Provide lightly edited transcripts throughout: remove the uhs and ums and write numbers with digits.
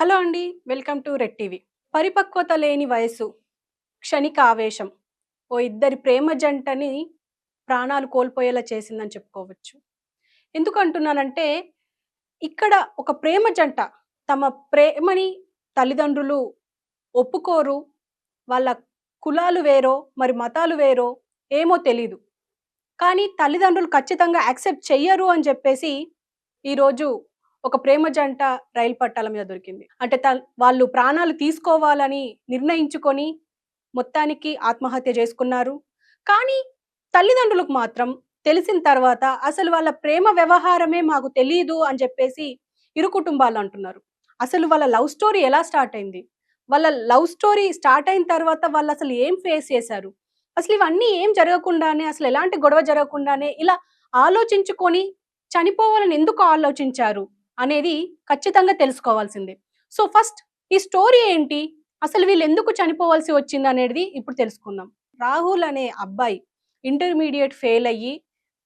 Hello అండి. Welcome to red TV. పరిపక్వత లేని వయసు, క్షణిక ఆవేశం ఓ ఇద్దరి ప్రేమ జంటని ప్రాణాలు కోల్పోయేలా చేసిందని చెప్పుకోవచ్చు. ఎందుకు అంటున్నానంటే, ఇక్కడ ఒక ప్రేమ జంట తమ ప్రేమని తల్లిదండ్రులు ఒప్పుకోరు. వాళ్ళ కులాలు వేరో, మరి మతాలు వేరో ఏమో తెలీదు. కానీ తల్లిదండ్రులు ఖచ్చితంగా యాక్సెప్ట్ చెయ్యరు అని చెప్పేసి ఈరోజు ఒక ప్రేమ జంట రైలు పట్టాల మీద దొరికింది. అంటే వాళ్ళు ప్రాణాలు తీసుకోవాలని నిర్ణయించుకొని మొత్తానికి ఆత్మహత్య చేసుకున్నారు. కానీ తల్లిదండ్రులకు మాత్రం తెలిసిన తర్వాత అసలు వాళ్ళ ప్రేమ వ్యవహారమే మాకు తెలీదు అని చెప్పేసి ఇరు కుటుంబాలు అంటున్నారు. అసలు వాళ్ళ లవ్ స్టోరీ ఎలా స్టార్ట్ అయింది? వాళ్ళ లవ్ స్టోరీ స్టార్ట్ అయిన తర్వాత వాళ్ళసలు ఏం ఫేస్ చేశారు? అసలు ఇవన్నీ ఏం జరగకుండానే, అసలు ఎలాంటి గొడవ జరగకుండానే ఇలా ఆలోచించుకొని చనిపోవాలని ఎందుకు ఆలోచించారు అనేది ఖచ్చితంగా తెలుసుకోవాల్సిందే. సో ఫస్ట్ ఈ స్టోరీ ఏంటి? అసలు వీళ్ళెందుకు చనిపోవాల్సి వచ్చిందనేది ఇప్పుడు తెలుసుకుందాం. రాహుల్ అనే అబ్బాయి ఇంటర్మీడియేట్ ఫెయిల్ అయ్యి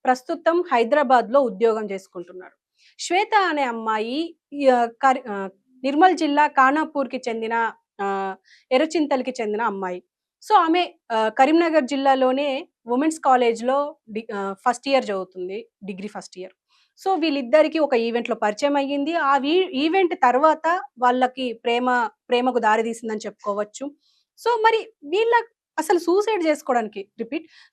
ప్రస్తుతం హైదరాబాద్‌లో ఉద్యోగం చేసుకుంటున్నాడు. శ్వేత అనే అమ్మాయి ఈ నిర్మల్ జిల్లా ఖానాపూర్‌కి చెందిన ఆహ్, ఎర్రచింతలకి చెందిన అమ్మాయి. సో ఆమె కరీంనగర్ జిల్లాలోనే వుమెన్స్ కాలేజ్‌లో ఫస్ట్ ఇయర్ చదువుతుంది. Degree first year. సో వీళ్ళిద్దరికీ ఒక ఈవెంట్‌లో పరిచయం అయ్యింది. ఆ ఈవెంట్ తర్వాత వాళ్ళకి ప్రేమకు దారి తీసిందని చెప్పుకోవచ్చు. సో మరి వీళ్ళ అసలు సూసైడ్ చేసుకోవడానికి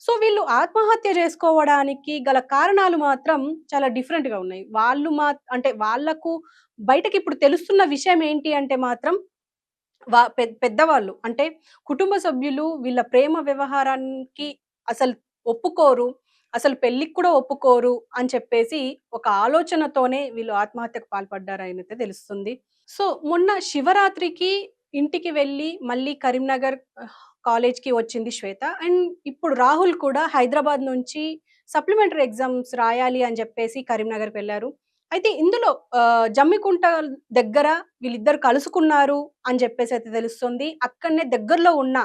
సో వీళ్ళు ఆత్మహత్య చేసుకోవడానికి గల కారణాలు మాత్రం చాలా డిఫరెంట్‌గా ఉన్నాయి. వాళ్ళు అంటే వాళ్ళకు బయటకి ఇప్పుడు తెలుస్తున్న విషయం ఏంటి అంటే మాత్రం పెద్దవాళ్ళు అంటే కుటుంబ సభ్యులు వీళ్ళ ప్రేమ వ్యవహారానికి అసలు ఒప్పుకోరు. అసలు పెళ్ళికి కూడా ఒప్పుకోరు అని చెప్పేసి ఒక ఆలోచనతోనే వీళ్ళు ఆత్మహత్యకు పాల్పడ్డారనైతే తెలుస్తుంది. సో, మొన్న శివరాత్రికి ఇంటికి వెళ్ళి మళ్ళీ కరీంనగర్ కాలేజ్‌కి వచ్చింది శ్వేత. అండ్ ఇప్పుడు రాహుల్ కూడా హైదరాబాద్ నుంచి సప్లిమెంటరీ ఎగ్జామ్స్ రాయాలి అని చెప్పేసి కరీంనగర్‌కి వెళ్లారు. అయితే ఇందులో జమ్మికుంట దగ్గర వీళ్ళిద్దరు కలుసుకున్నారు అని చెప్పేసయితే తెలుస్తుంది. అక్కడనే దగ్గరలో ఉన్న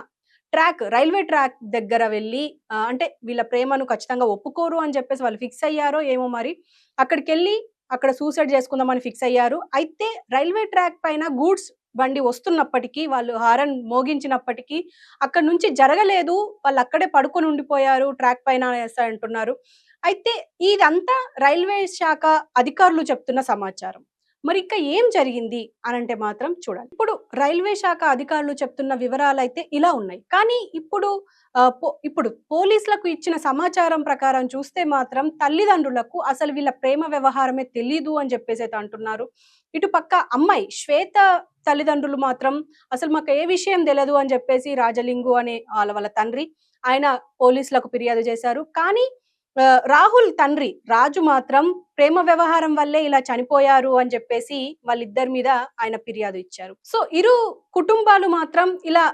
రైల్వే ట్రాక్ దగ్గర వెళ్లి అంటే వీళ్ళ ప్రేమను ఖచ్చితంగా ఒప్పుకోరు అని చెప్పేసి వాళ్ళు ఫిక్స్ అయ్యారో ఏమో మరి. అక్కడికెళ్ళి అక్కడ సూసైడ్ చేసుకుందామని ఫిక్స్ అయ్యారు. అయితే రైల్వే ట్రాక్ పైన గూడ్స్ బండి వస్తున్నప్పటికీ, వాళ్ళు హారన్ మోగించినప్పటికీ అక్కడి నుంచి జరగలేదు. వాళ్ళక్కడే పడుకొని ఉండిపోయారు ట్రాక్ పైన అనేసి అంటున్నారు. అయితే ఇదంతా రైల్వే శాఖ అధికారులు చెప్తున్న సమాచారం. మరి ఇంకా ఏం జరిగింది అనంటే మాత్రం చూడాలి. ఇప్పుడు రైల్వే శాఖ అధికారులు చెప్తున్న వివరాలైతే ఇలా ఉన్నాయి. కానీ ఇప్పుడు పోలీసులకు ఇచ్చిన సమాచారం ప్రకారం చూస్తే మాత్రం తల్లిదండ్రులకు అసలు వీళ్ళ ప్రేమ వ్యవహారమే తెలీదు అని చెప్పేసైతే అంటున్నారు. ఇటు పక్క అమ్మాయి శ్వేత తల్లిదండ్రులు మాత్రం అసలు మాకు ఏ విషయం తెలదు అని చెప్పేసి రాజలింగు అనే వాళ్ళ తండ్రి ఆయన పోలీసులకు ఫిర్యాదు చేశారు. కానీ రాహుల్ తండ్రి రాజు మాత్రం ప్రేమ వ్యవహారం వల్లే ఇలా చనిపోయారు అని చెప్పేసి వాళ్ళిద్దరి మీద ఆయన ఫిర్యాదు ఇచ్చారు. సో ఇరు కుటుంబాలు మాత్రం ఇలా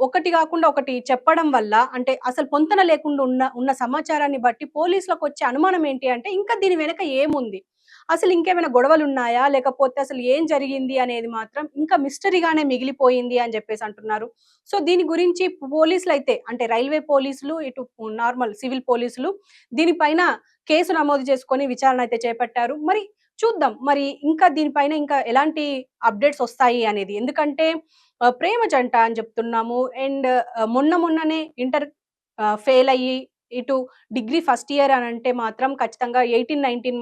ఒకటి కాకుండా ఒకటి చెప్పడం వల్ల అంటే అసలు పొంతన లేకుండా ఉన్న సమాచారాన్ని బట్టి పోలీసులకు వచ్చే అనుమానం ఏంటి అంటే ఇంకా దీని వెనక ఏముంది, అసలు ఇంకేమైనా గొడవలున్నాయా? లేకపోతే అసలు ఏం జరిగింది అనేది మాత్రం ఇంకా మిస్టరీగానే మిగిలిపోయింది అని చెప్పేసి అంటున్నారు. సో దీని గురించి పోలీసులైతే అంటే రైల్వే పోలీసులు, ఇటు నార్మల్ సివిల్ పోలీసులు దీనిపైన కేసు నమోదు చేసుకొని విచారణ అయితే చేపట్టారు. మరి చూద్దాం. మరి ఇంకా దీనిపైన ఇంకా ఎలాంటి అప్డేట్స్ వస్తాయి అనేది. ఎందుకంటే ప్రేమ జంట అని చెప్తున్నాము. అండ్ మొన్ననే ఇంటర్ ఫెయిల్ అయ్యి ఇటు డిగ్రీ ఫస్ట్ ఇయర్ అనంటే మాత్రం ఖచ్చితంగా 18, 19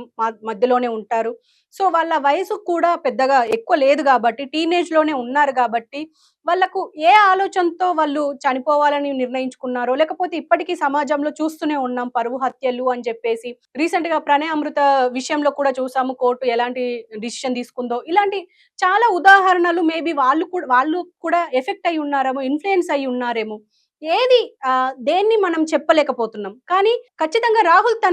మధ్యలోనే ఉంటారు. సో వాళ్ళ వయసు కూడా పెద్దగా ఎక్కువ లేదు గాబట్టి టీనేజ్‌లోనే ఉన్నారు గాబట్టి వాళ్ళకు ఏ ఆలోచనతో వాళ్ళు చనిపోవాలని నిర్ణయించుకున్నారో, లేకపోతే ఇప్పటికీ సమాజంలో చూస్తూనే ఉన్నాం పరువు హత్యలు అని చెప్పేసి. రీసెంట్‌గా ప్రణయ్ అమృత విషయంలో కూడా చూసాము కోర్టు ఎలాంటి డిసిషన్ తీసుకుందో. ఇలాంటి చాలా ఉదాహరణలు మేబీ వాళ్ళు కూడా ఎఫెక్ట్ అయ్యి ఉన్నారేమో, ఇన్‌ఫ్లూయెన్స్ అయ్యి ఉన్నారేమో. ఏది దేన్ని మనం చెప్పలేకపోతున్నాం. కానీ ఖచ్చితంగా రాహుల్ తండ్రి